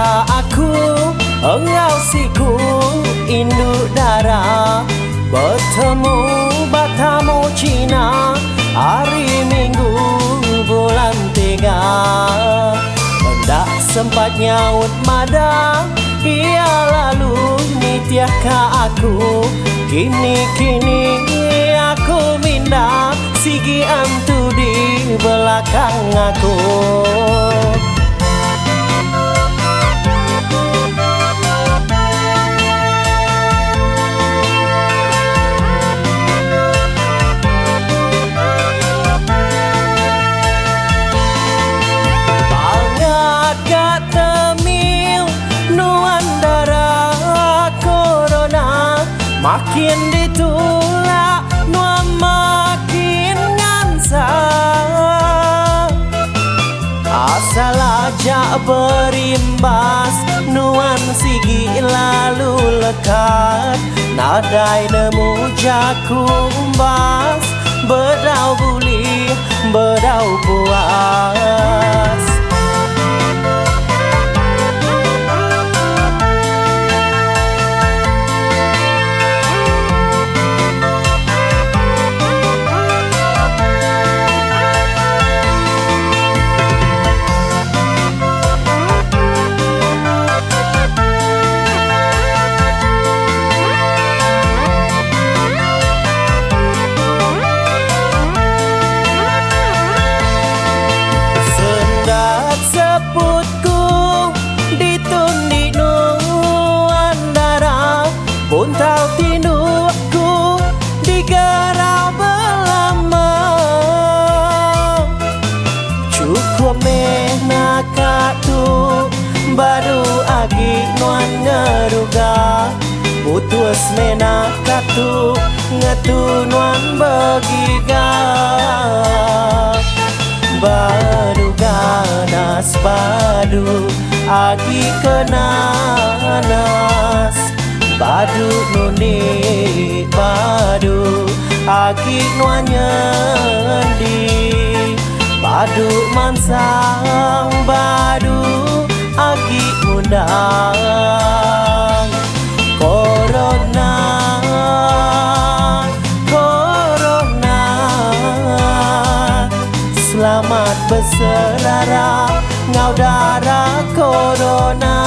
ka aku engau siku induk darah bertemu batamu Cina hari Minggu bulan 3 hendak sempat nyaut mada ia lalu nitiah ka aku kini aku minda sigi antu di belakang aku. Bangat kata mil nuan darah corona makin ditulak nuan makin ngansa asal aja berimbas nuan sigi lalu lekat nadai nemu jakumbas bedau buli bedau puas. Seputku ditundi nuan darah pun tahu tinduku digerau belama cukup menaka tu baru agi nuan ngeruga putus menaka tu ngetu nuan begiga baru ganas padu agi kenanas padu nuni padu agi nuanyendi padu mansang padu agi undang corona selamat berselera ngau darah corona.